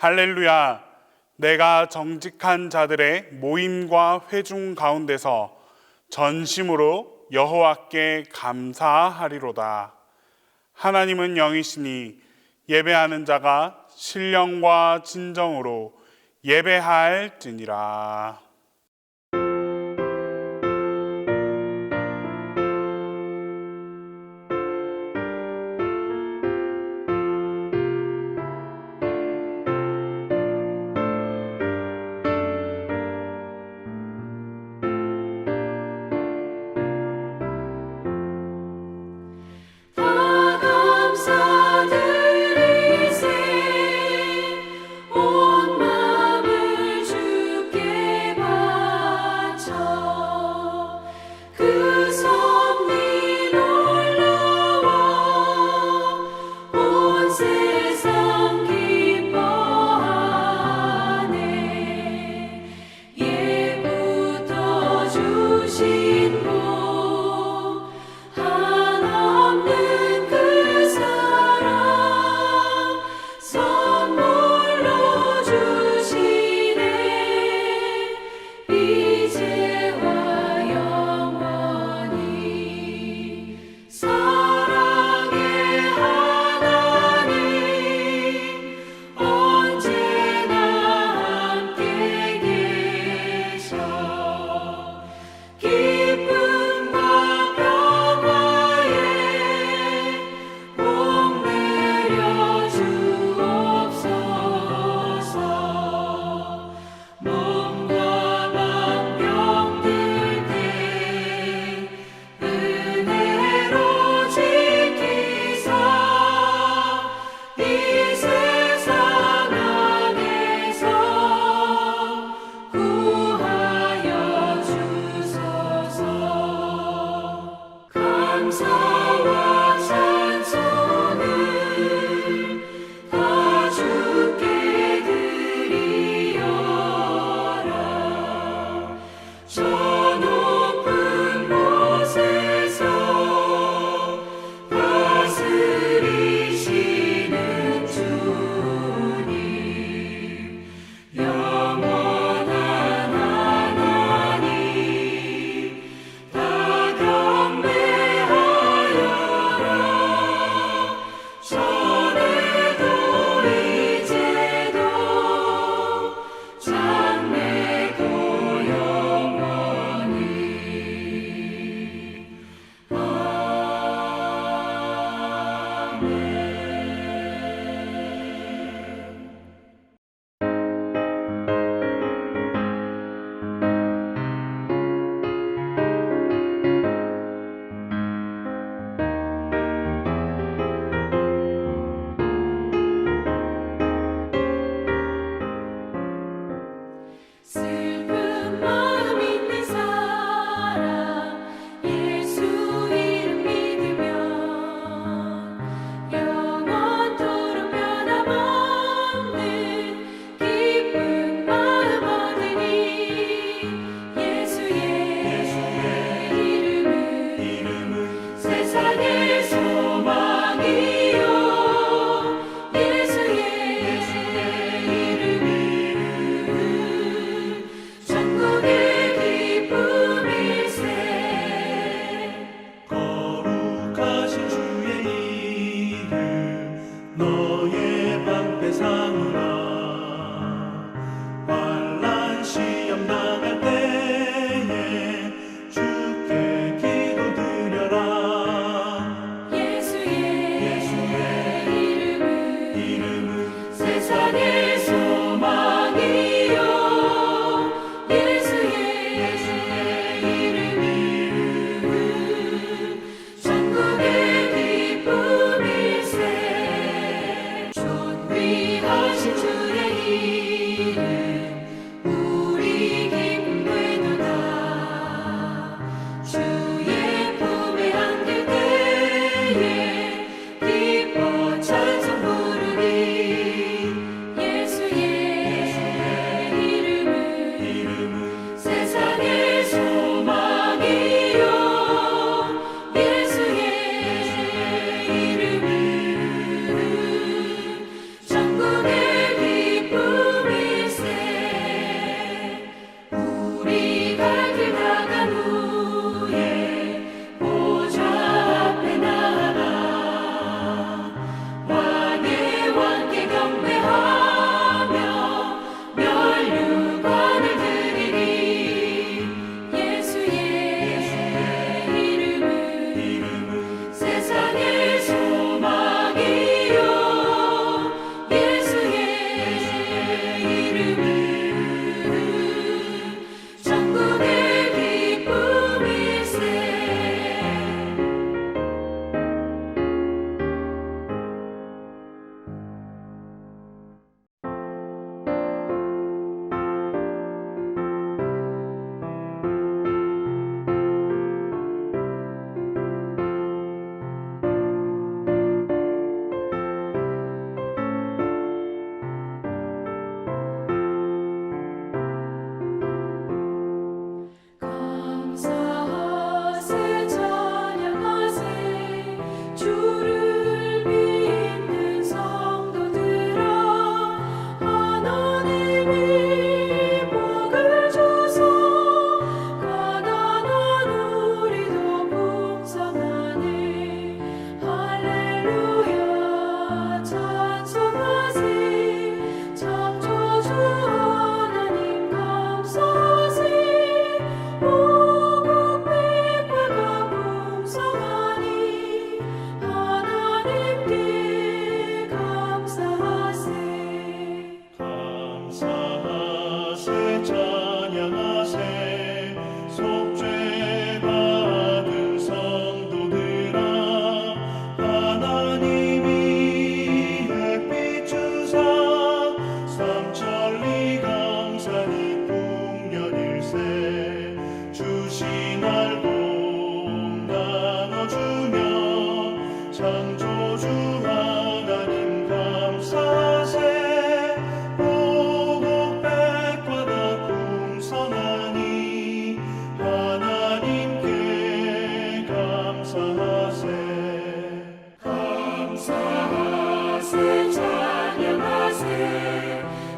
할렐루야. 내가 정직한 자들의 모임과 회중 가운데서 전심으로 여호와께 감사하리로다. 하나님은 영이시니 예배하는 자가 신령과 진정으로 예배할지니라.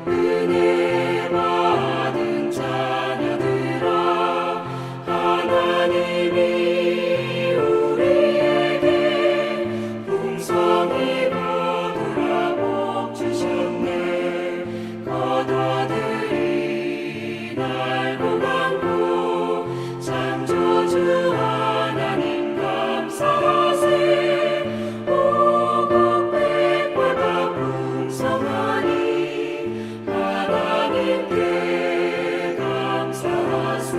은혜 받은 자녀들아 하나님이 우리에게 풍성히 거두라 복 주셨네. 거둬들이 날고 감고 창조주 하나님 감사하세. 오곡 백과가 풍성하니 하나님께 감사하세.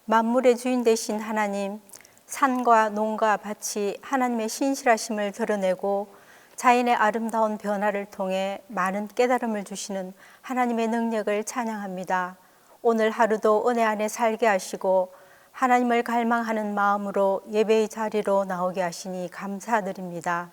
만물의 주인 되신 하나님, 산과 농과 밭이 하나님의 신실하심을 드러내고 자연의 아름다운 변화를 통해 많은 깨달음을 주시는 하나님의 능력을 찬양합니다. 오늘 하루도 은혜 안에 살게 하시고 하나님을 갈망하는 마음으로 예배의 자리로 나오게 하시니 감사드립니다.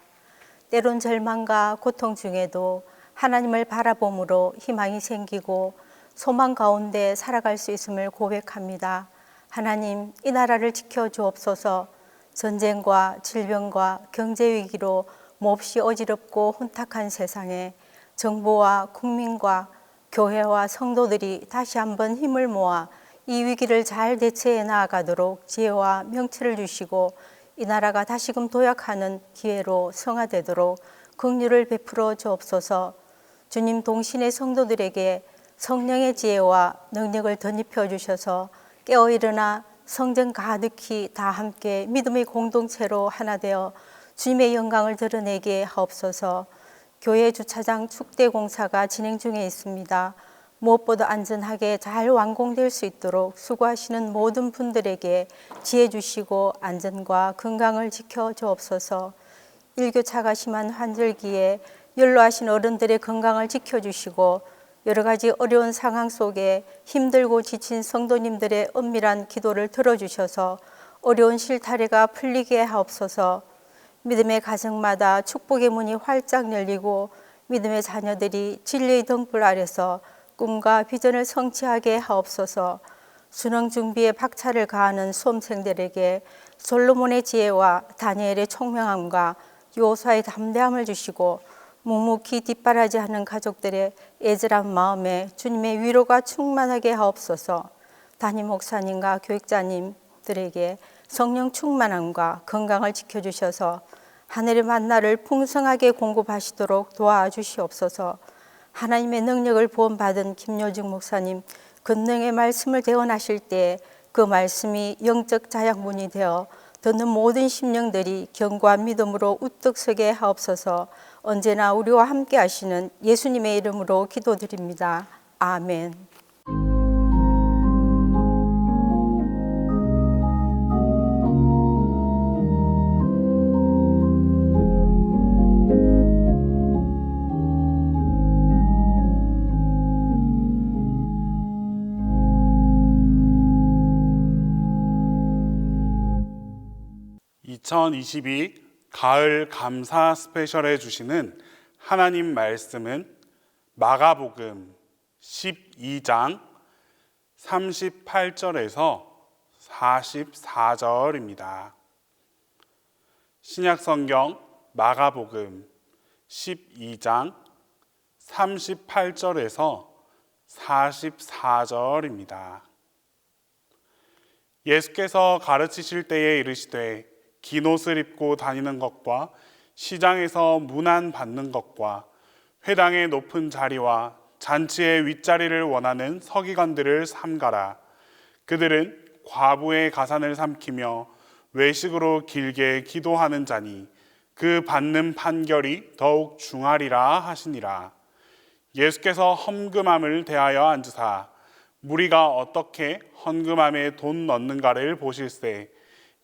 때론 절망과 고통 중에도 하나님을 바라봄으로 희망이 생기고 소망 가운데 살아갈 수 있음을 고백합니다. 하나님, 이 나라를 지켜주옵소서. 전쟁과 질병과 경제위기로 몹시 어지럽고 혼탁한 세상에 정부와 국민과 교회와 성도들이 다시 한번 힘을 모아 이 위기를 잘 대처해 나아가도록 지혜와 명철을 주시고 이 나라가 다시금 도약하는 기회로 성화되도록 긍휼을 베풀어 주옵소서. 주님, 동신의 성도들에게 성령의 지혜와 능력을 덧입혀 주셔서 깨어일어나 성전 가득히 다 함께 믿음의 공동체로 하나 되어 주님의 영광을 드러내게 하옵소서. 교회 주차장 축대 공사가 진행 중에 있습니다. 무엇보다 안전하게 잘 완공될 수 있도록 수고하시는 모든 분들에게 지혜 주시고 안전과 건강을 지켜 주옵소서. 일교차가 심한 환절기에 연로하신 어른들의 건강을 지켜주시고 여러 가지 어려운 상황 속에 힘들고 지친 성도님들의 은밀한 기도를 들어주셔서 어려운 실타래가 풀리게 하옵소서. 믿음의 가정마다 축복의 문이 활짝 열리고 믿음의 자녀들이 진리의 등불 아래서 꿈과 비전을 성취하게 하옵소서. 수능 준비에 박차를 가하는 수험생들에게 솔로몬의 지혜와 다니엘의 총명함과 요호수아의 담대함을 주시고 묵묵히 뒷바라지하는 가족들의 애절한 마음에 주님의 위로가 충만하게 하옵소서. 담임 목사님과 교육자님들에게 성령 충만함과 건강을 지켜주셔서 하늘의 만나를 풍성하게 공급하시도록 도와주시옵소서. 하나님의 능력을 부원받은 김효중 목사님, 권능의 말씀을 대언하실 때 그 말씀이 영적 자양분이 되어 듣는 모든 심령들이 견고한 믿음으로 우뚝 서게 하옵소서. 언제나 우리와 함께 하시는 예수님의 이름으로 기도드립니다. 아멘. (2022) 가을 감사 스페셜에 주시는 하나님 말씀은 마가복음 12장 38절에서 44절입니다. 신약성경 마가복음 12장 38절에서 44절입니다. 예수께서 가르치실 때에 이르시되 긴 옷을 입고 다니는 것과 시장에서 문안 받는 것과 회당의 높은 자리와 잔치의 윗자리를 원하는 서기관들을 삼가라. 그들은 과부의 가산을 삼키며 외식으로 길게 기도하는 자니 그 받는 판결이 더욱 중하리라 하시니라. 예수께서 험금함을 대하여 앉으사 무리가 어떻게 헌금함에 돈 넣는가를 보실세.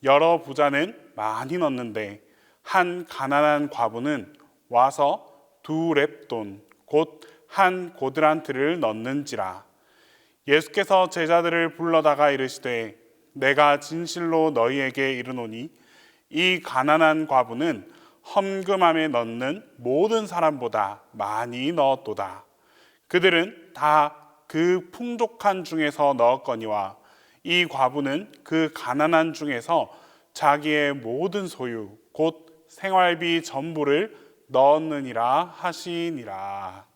여러 부자는 많이 넣는데 한 가난한 과부는 와서 2렙돈 곧 한 고드란트를 넣는지라. 예수께서 제자들을 불러다가 이르시되 내가 진실로 너희에게 이르노니 이 가난한 과부는 험금함에 넣는 모든 사람보다 많이 넣었도다. 그들은 다 그 풍족한 중에서 넣었거니와 이 과부는 그 가난한 중에서 자기의 모든 소유 곧 생활비 전부를 넣었느니라 하시니라.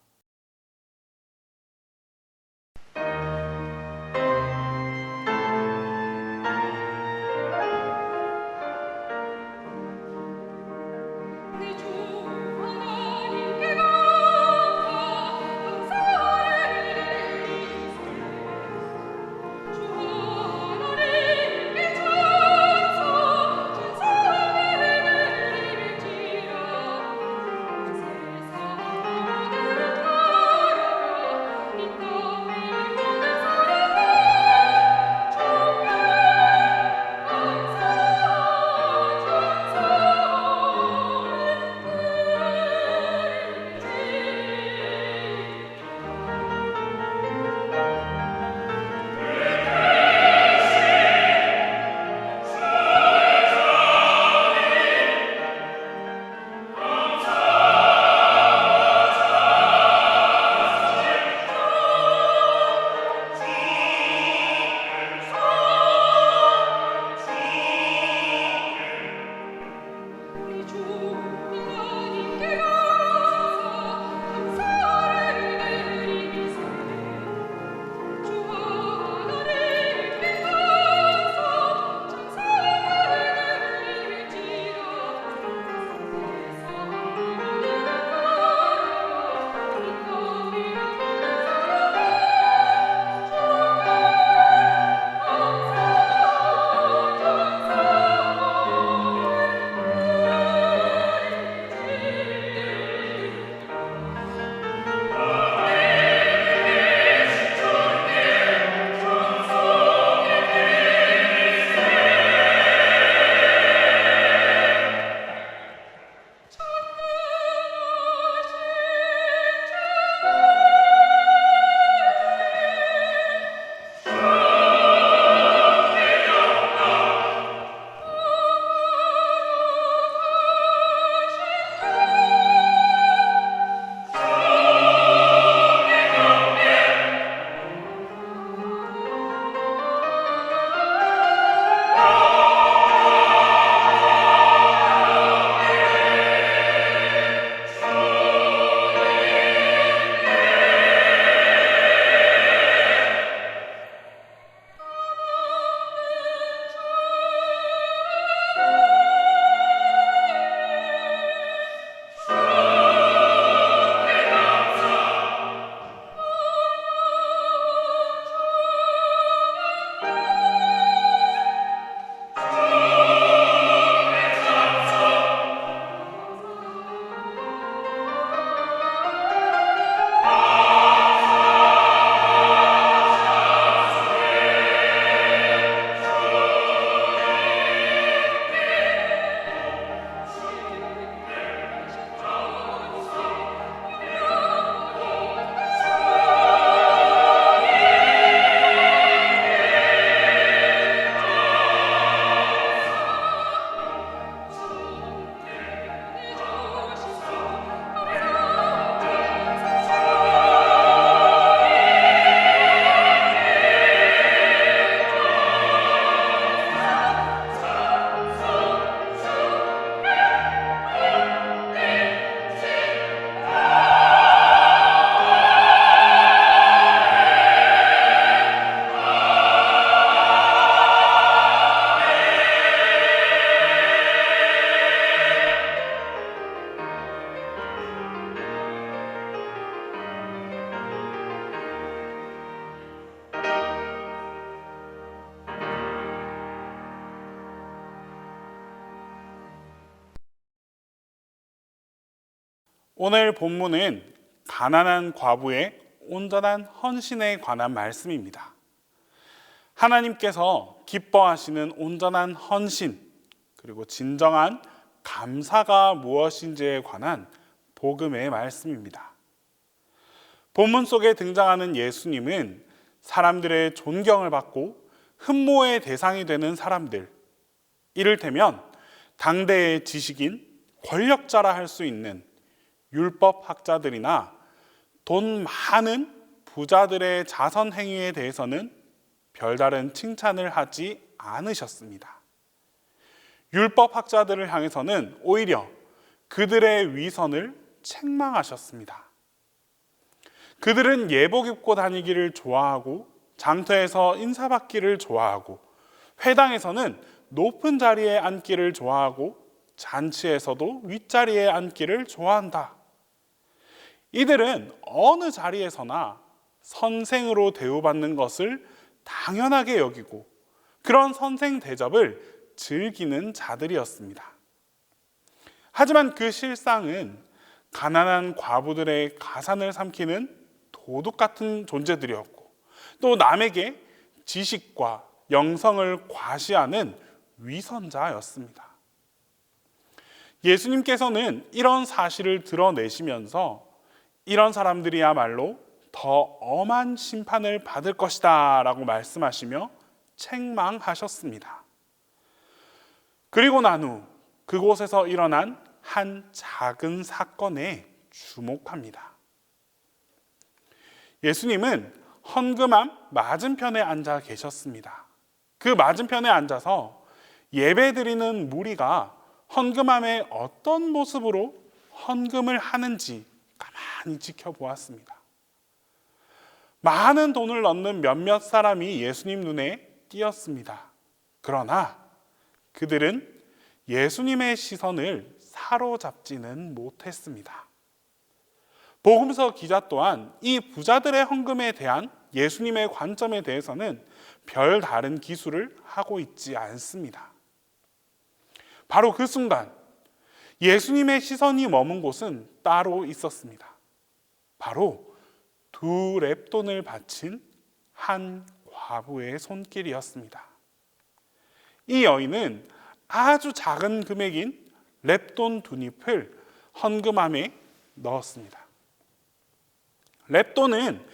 내 주 하나님께 감사를 드리세 주 하나님께 찬송을 드릴지라 세상 모든 나라가 이 땅에 모든 사람들 우리 주 하나님께 감사를 드리세 주 하나님께 찬송을 드릴지라 세상 모든 나라가 이 땅에 오늘 본문은 가난한 과부의 온전한 헌신에 관한 말씀입니다. 하나님께서 기뻐하시는 온전한 헌신, 그리고 진정한 감사가 무엇인지에 관한 복음의 말씀입니다. 본문 속에 등장하는 예수님은 사람들의 존경을 받고 흠모의 대상이 되는 사람들, 이를테면 당대의 지식인, 권력자라 할 수 있는 율법학자들이나 돈 많은 부자들의 자선 행위에 대해서는 별다른 칭찬을 하지 않으셨습니다. 율법학자들을 향해서는 오히려 그들의 위선을 책망하셨습니다. 그들은 예복 입고 다니기를 좋아하고 장터에서 인사받기를 좋아하고 회당에서는 높은 자리에 앉기를 좋아하고 잔치에서도 윗자리에 앉기를 좋아한다. 이들은 어느 자리에서나 선생으로 대우받는 것을 당연하게 여기고 그런 선생 대접을 즐기는 자들이었습니다. 하지만 그 실상은 가난한 과부들의 가산을 삼키는 도둑 같은 존재들이었고 또 남에게 지식과 영성을 과시하는 위선자였습니다. 예수님께서는 이런 사실을 드러내시면서 이런 사람들이야말로 더 엄한 심판을 받을 것이다 라고 말씀하시며 책망하셨습니다. 그리고 난 후 그곳에서 일어난 한 작은 사건에 주목합니다. 예수님은 헌금함 맞은편에 앉아 계셨습니다. 그 맞은편에 앉아서 예배드리는 무리가 헌금함에 어떤 모습으로 헌금을 하는지 가만히 지켜보았습니다. 많은 돈을 넣는 몇몇 사람이 예수님 눈에 띄었습니다. 그러나 그들은 예수님의 시선을 사로잡지는 못했습니다. 복음서 기자 또한 이 부자들의 헌금에 대한 예수님의 관점에 대해서는 별 다른 기술을 하고 있지 않습니다. 바로 그 순간 예수님의 시선이 머문 곳은 따로 있었습니다. 바로 두 렙돈을 바친 한 과부의 손길이었습니다. 이 여인은 아주 작은 금액인 렙돈 2잎을 헌금함에 넣었습니다. 렙돈은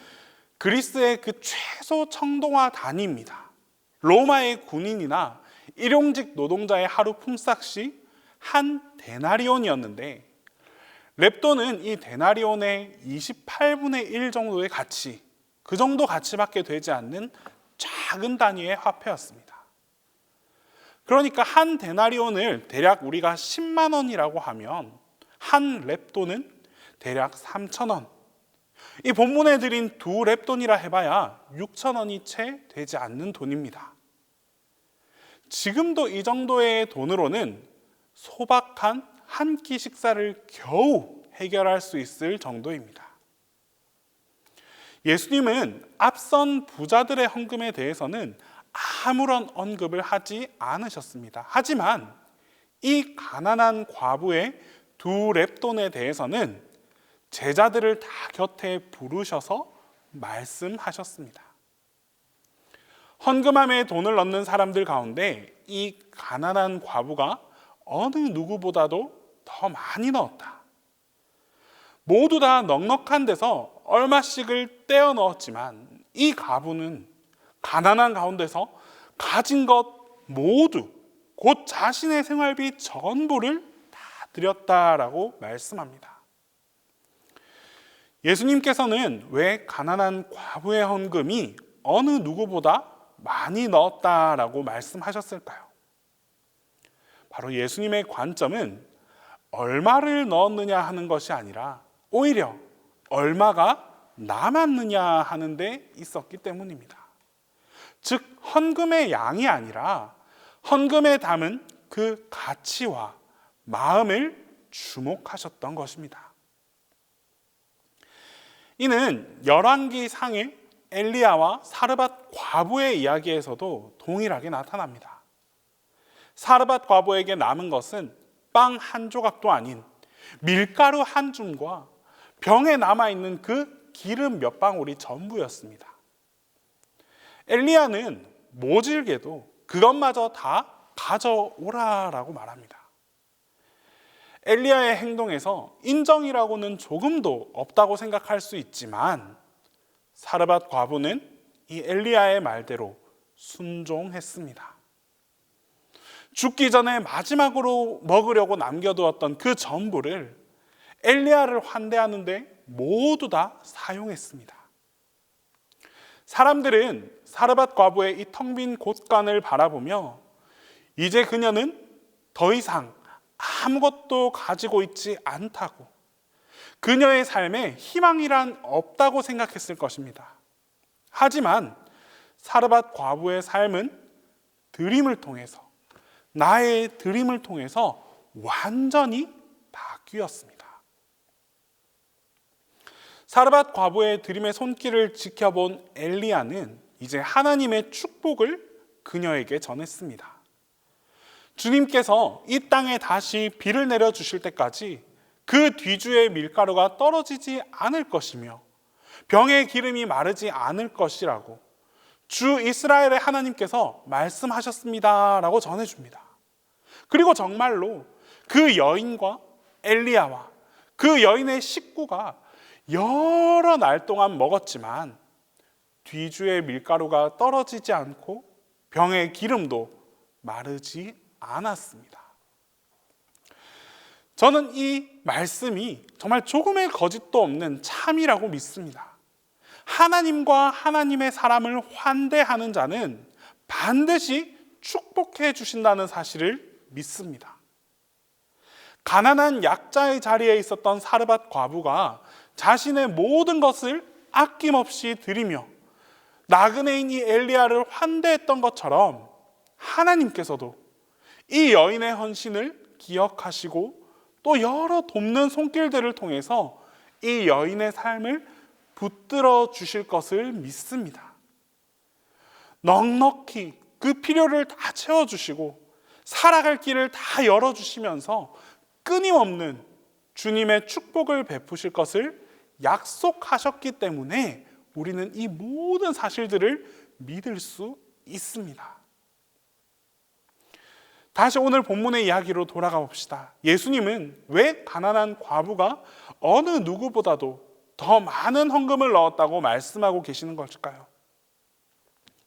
그리스의 그 최소 청동화 단위입니다. 로마의 군인이나 일용직 노동자의 하루 품삯이 한 데나리온이었는데 렙돈은 이 데나리온의 28분의 1 정도의 가치, 그 정도 가치밖에 되지 않는 작은 단위의 화폐였습니다. 그러니까 한 데나리온을 대략 우리가 10만 원이라고 하면 한 렙돈은 대략 3,000원. 이 본문에 드린 두 렙돈이라 해봐야 6,000원이 채 되지 않는 돈입니다. 지금도 이 정도의 돈으로는 소박한 한 끼 식사를 겨우 해결할 수 있을 정도입니다. 예수님은 앞선 부자들의 헌금에 대해서는 아무런 언급을 하지 않으셨습니다. 하지만 이 가난한 과부의 두 렙돈에 대해서는 제자들을 다 곁에 부르셔서 말씀하셨습니다. 헌금함에 돈을 넣는 사람들 가운데 이 가난한 과부가 어느 누구보다도 더 많이 넣었다. 모두 다 넉넉한 데서 얼마씩을 떼어 넣었지만 이 과부는 가난한 가운데서 가진 것 모두 곧 자신의 생활비 전부를 다 드렸다라고 말씀합니다. 예수님께서는 왜 가난한 과부의 헌금이 어느 누구보다 많이 넣었다라고 말씀하셨을까요? 바로 예수님의 관점은 얼마를 넣었느냐 하는 것이 아니라 오히려 얼마가 남았느냐 하는 데 있었기 때문입니다. 즉 헌금의 양이 아니라 헌금에 담은 그 가치와 마음을 주목하셨던 것입니다. 이는 열왕기 상의 엘리야와 사르밧 과부의 이야기에서도 동일하게 나타납니다. 사르밧 과부에게 남은 것은 빵 한 조각도 아닌 밀가루 한 줌과 병에 남아있는 그 기름 몇 방울이 전부였습니다. 엘리야는 모질게도 그것마저 다 가져오라라고 말합니다. 엘리야의 행동에서 인정이라고는 조금도 없다고 생각할 수 있지만 사르밧 과부는 이 엘리야의 말대로 순종했습니다. 죽기 전에 마지막으로 먹으려고 남겨두었던 그 전부를 엘리야를 환대하는데 모두 다 사용했습니다. 사람들은 사르밧 과부의 이 텅 빈 곳간을 바라보며 이제 그녀는 더 이상 아무것도 가지고 있지 않다고, 그녀의 삶에 희망이란 없다고 생각했을 것입니다. 하지만 사르밧 과부의 삶은 드림을 통해서, 나의 드림을 통해서 완전히 바뀌었습니다. 사르밧 과부의 드림의 손길을 지켜본 엘리야는 이제 하나님의 축복을 그녀에게 전했습니다. 주님께서 이 땅에 다시 비를 내려주실 때까지 그 뒤주의 밀가루가 떨어지지 않을 것이며 병의 기름이 마르지 않을 것이라고 주 이스라엘의 하나님께서 말씀하셨습니다 라고 전해줍니다. 그리고 정말로 그 여인과 엘리야와 그 여인의 식구가 여러 날 동안 먹었지만 뒤주의 밀가루가 떨어지지 않고 병의 기름도 마르지 않았습니다. 저는 이 말씀이 정말 조금의 거짓도 없는 참이라고 믿습니다. 하나님과 하나님의 사람을 환대하는 자는 반드시 축복해 주신다는 사실을 믿습니다. 가난한 약자의 자리에 있었던 사르밧 과부가 자신의 모든 것을 아낌없이 드리며 나그네인 이 엘리야를 환대했던 것처럼 하나님께서도 이 여인의 헌신을 기억하시고 또 여러 돕는 손길들을 통해서 이 여인의 삶을 붙들어 주실 것을 믿습니다. 넉넉히 그 필요를 다 채워주시고 살아갈 길을 다 열어주시면서 끊임없는 주님의 축복을 베푸실 것을 약속하셨기 때문에 우리는 이 모든 사실들을 믿을 수 있습니다. 다시 오늘 본문의 이야기로 돌아가 봅시다. 예수님은 왜 가난한 과부가 어느 누구보다도 더 많은 헌금을 넣었다고 말씀하고 계시는 것일까요?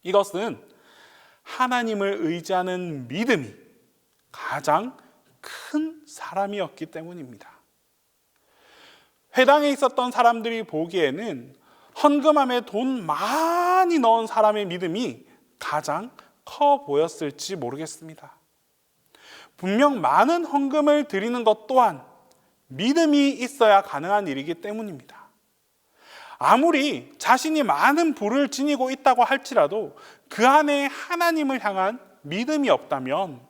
이것은 하나님을 의지하는 믿음이 가장 큰 사람이었기 때문입니다. 회당에 있었던 사람들이 보기에는 헌금함에 돈 많이 넣은 사람의 믿음이 가장 커 보였을지 모르겠습니다. 분명 많은 헌금을 드리는 것 또한 믿음이 있어야 가능한 일이기 때문입니다. 아무리 자신이 많은 부를 지니고 있다고 할지라도 그 안에 하나님을 향한 믿음이 없다면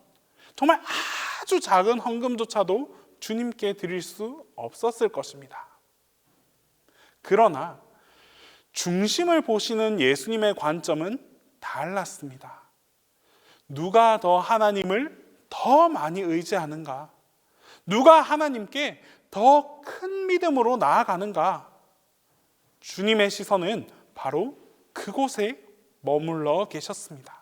정말 아주 작은 헌금조차도 주님께 드릴 수 없었을 것입니다. 그러나 중심을 보시는 예수님의 관점은 달랐습니다. 누가 더 하나님을 더 많이 의지하는가? 누가 하나님께 더 큰 믿음으로 나아가는가? 주님의 시선은 바로 그곳에 머물러 계셨습니다.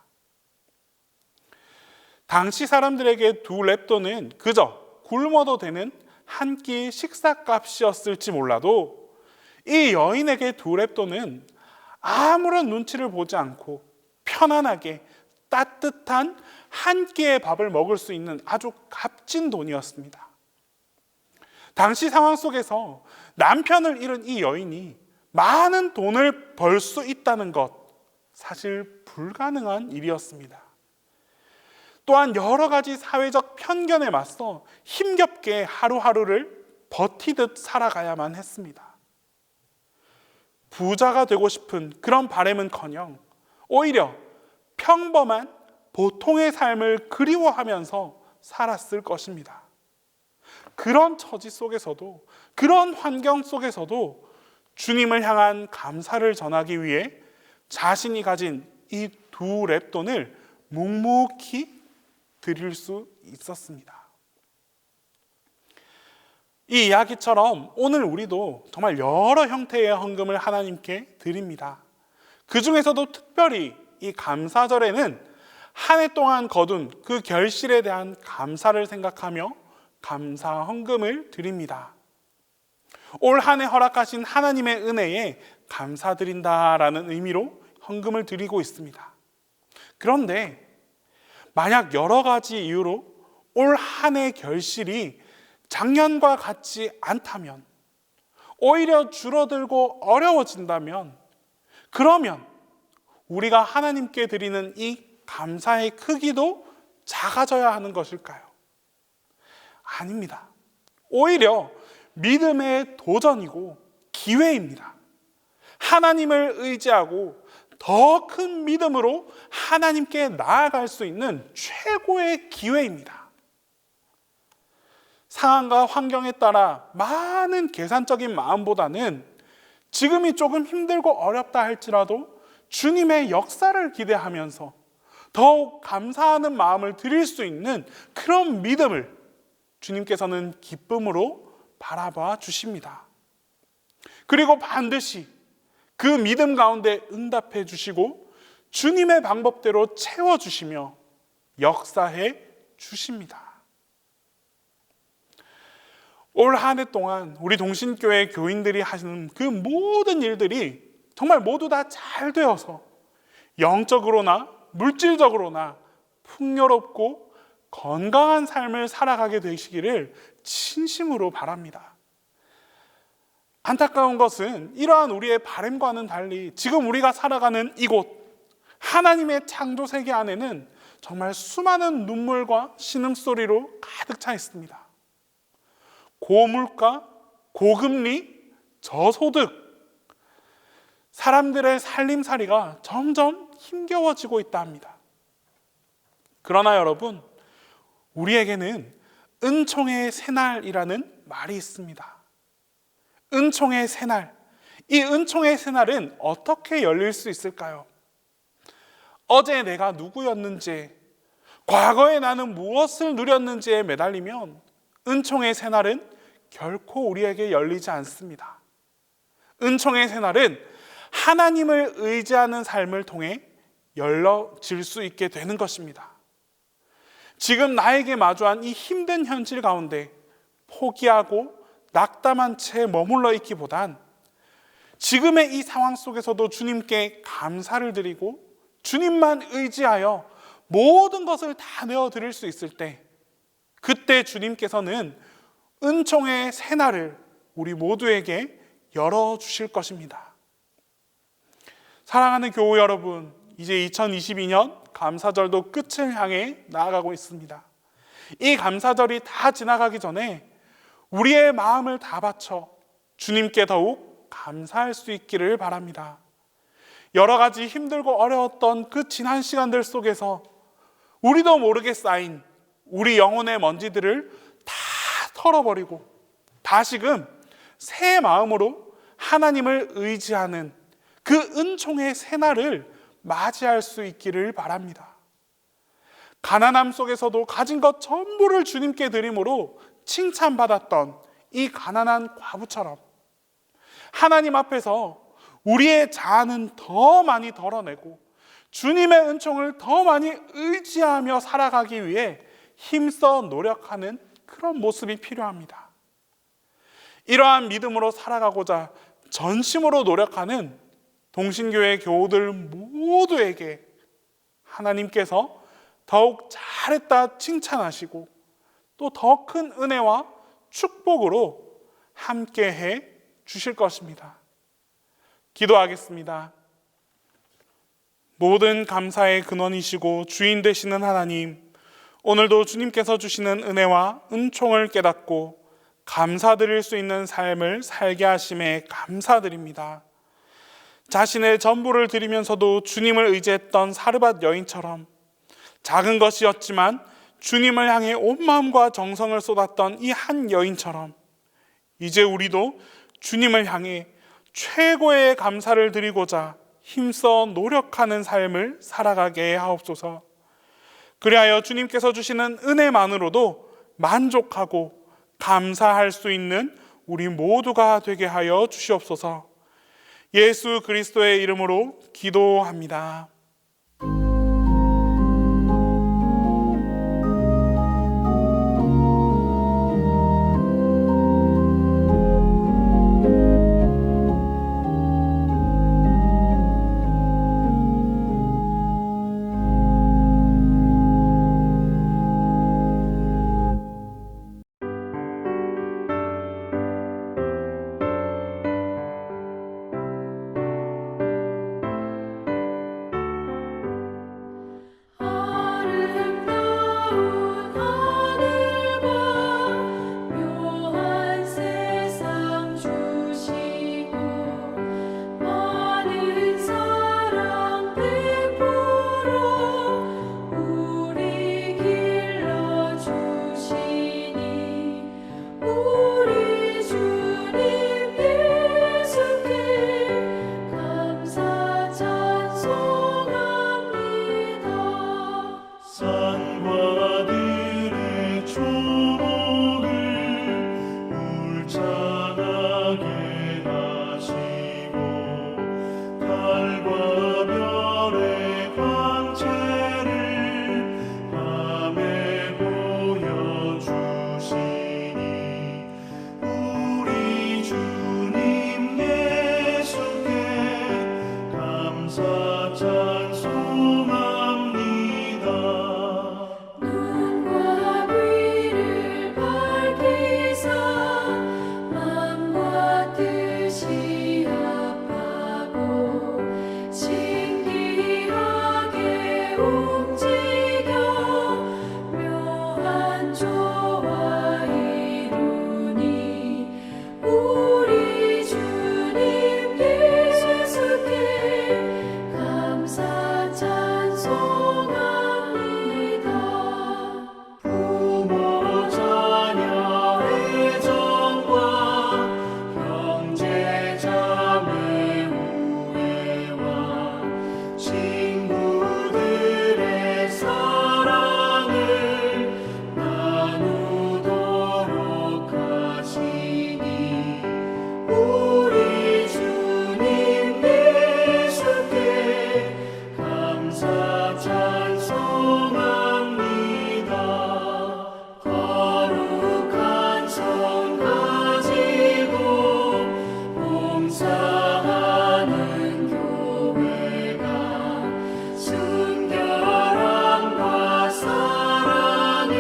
당시 사람들에게 두 렙돈은 그저 굶어도 되는 한 끼 식사값이었을지 몰라도 이 여인에게 두 렙돈은 아무런 눈치를 보지 않고 편안하게 따뜻한 한 끼의 밥을 먹을 수 있는 아주 값진 돈이었습니다. 당시 상황 속에서 남편을 잃은 이 여인이 많은 돈을 벌 수 있다는 것, 사실 불가능한 일이었습니다. 또한 여러 가지 사회적 편견에 맞서 힘겹게 하루하루를 버티듯 살아가야만 했습니다. 부자가 되고 싶은 그런 바람은커녕 오히려 평범한 보통의 삶을 그리워하면서 살았을 것입니다. 그런 처지 속에서도, 그런 환경 속에서도 주님을 향한 감사를 전하기 위해 자신이 가진 이 두 렙돈을 묵묵히 드릴 수 있었습니다. 이 이야기처럼 오늘 우리도 정말 여러 형태의 헌금을 하나님께 드립니다. 그 중에서도 특별히 이 감사절에는 한 해 동안 거둔 그 결실에 대한 감사를 생각하며 감사 헌금을 드립니다. 올 한 해 허락하신 하나님의 은혜에 감사드린다라는 의미로 헌금을 드리고 있습니다. 그런데 만약 여러 가지 이유로 올 한 해 결실이 작년과 같지 않다면, 오히려 줄어들고 어려워진다면, 그러면 우리가 하나님께 드리는 이 감사의 크기도 작아져야 하는 것일까요? 아닙니다. 오히려 믿음의 도전이고 기회입니다. 하나님을 의지하고 더 큰 믿음으로 하나님께 나아갈 수 있는 최고의 기회입니다. 상황과 환경에 따라 많은 계산적인 마음보다는 지금이 조금 힘들고 어렵다 할지라도 주님의 역사를 기대하면서 더욱 감사하는 마음을 드릴 수 있는 그런 믿음을 주님께서는 기쁨으로 바라봐 주십니다. 그리고 반드시 그 믿음 가운데 응답해 주시고 주님의 방법대로 채워주시며 역사해 주십니다. 올 한 해 동안 우리 동신교회 교인들이 하시는 그 모든 일들이 정말 모두 다 잘 되어서 영적으로나 물질적으로나 풍요롭고 건강한 삶을 살아가게 되시기를 진심으로 바랍니다. 안타까운 것은 이러한 우리의 바람과는 달리 지금 우리가 살아가는 이곳 하나님의 창조 세계 안에는 정말 수많은 눈물과 신음소리로 가득 차 있습니다. 고물가, 고금리, 저소득, 사람들의 살림살이가 점점 힘겨워지고 있다 합니다. 그러나 여러분, 우리에게는 은총의 새날이라는 말이 있습니다. 은총의 새날, 이 은총의 새날은 어떻게 열릴 수 있을까요? 어제 내가 누구였는지, 과거에 나는 무엇을 누렸는지에 매달리면 은총의 새날은 결코 우리에게 열리지 않습니다. 은총의 새날은 하나님을 의지하는 삶을 통해 열려질 수 있게 되는 것입니다. 지금 나에게 마주한 이 힘든 현실 가운데 포기하고 낙담한 채 머물러 있기보단 지금의 이 상황 속에서도 주님께 감사를 드리고 주님만 의지하여 모든 것을 다 내어드릴 수 있을 때, 그때 주님께서는 은총의 새날을 우리 모두에게 열어주실 것입니다. 사랑하는 교우 여러분, 이제 2022년 감사절도 끝을 향해 나아가고 있습니다. 이 감사절이 다 지나가기 전에 우리의 마음을 다 바쳐 주님께 더욱 감사할 수 있기를 바랍니다. 여러 가지 힘들고 어려웠던 그 지난 시간들 속에서 우리도 모르게 쌓인 우리 영혼의 먼지들을 다 털어버리고 다시금 새 마음으로 하나님을 의지하는 그 은총의 새날을 맞이할 수 있기를 바랍니다. 가난함 속에서도 가진 것 전부를 주님께 드림으로 칭찬받았던 이 가난한 과부처럼 하나님 앞에서 우리의 자아는 더 많이 덜어내고 주님의 은총을 더 많이 의지하며 살아가기 위해 힘써 노력하는 그런 모습이 필요합니다. 이러한 믿음으로 살아가고자 전심으로 노력하는 동신교회 교우들 모두에게 하나님께서 더욱 잘했다 칭찬하시고 또 더 큰 은혜와 축복으로 함께해 주실 것입니다. 기도하겠습니다. 모든 감사의 근원이시고 주인 되시는 하나님, 오늘도 주님께서 주시는 은혜와 은총을 깨닫고 감사드릴 수 있는 삶을 살게 하심에 감사드립니다. 자신의 전부를 드리면서도 주님을 의지했던 사르밧 여인처럼 작은 것이었지만 주님을 향해 온 마음과 정성을 쏟았던 이 한 여인처럼 이제 우리도 주님을 향해 최고의 감사를 드리고자 힘써 노력하는 삶을 살아가게 하옵소서. 그리하여 주님께서 주시는 은혜만으로도 만족하고 감사할 수 있는 우리 모두가 되게 하여 주시옵소서. 예수 그리스도의 이름으로 기도합니다. 찬송합니다. 눈과 귀를 밝히사 마음과 뜻이 합하고 신기하게 움직여 묘한 조화 이루니 우리 주님 예수께 감사 찬송합니다. 부모 자녀의 정과 형제 자매 우애와 친구들의 사랑을 나누도록 하시니 우리 주님 예수께 감사 찬송합니다. 거룩한 손 가지고 봉사하는 교회가 순결함과 사랑을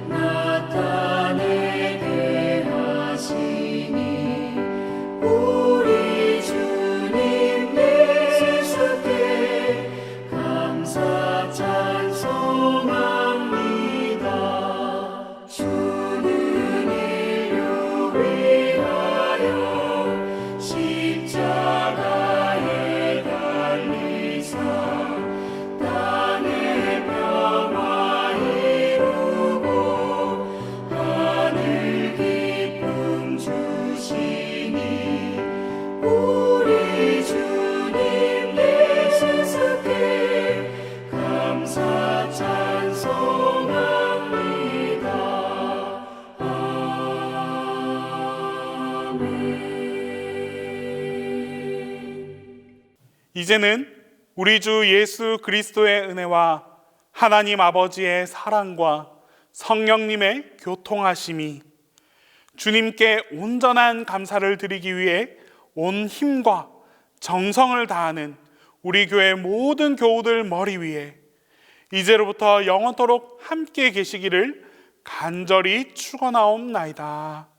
나타내게 하시니 우리 주님 예수께 감사 찬송합니다. 주는 인류 위하여 십자가에 달리사 땅의 평화 이루고 하늘 기쁨 주시니 우리 주님 예수께 감사 찬송합니다. 아멘. 이제는 우리 주 예수 그리스도의 은혜와 하나님 아버지의 사랑과 성령님의 교통하심이 주님께 온전한 감사를 드리기 위해 온 힘과 정성을 다하는 우리 교회 모든 교우들 머리 위에 이제로부터 영원토록 함께 계시기를 간절히 축원하옵나이다.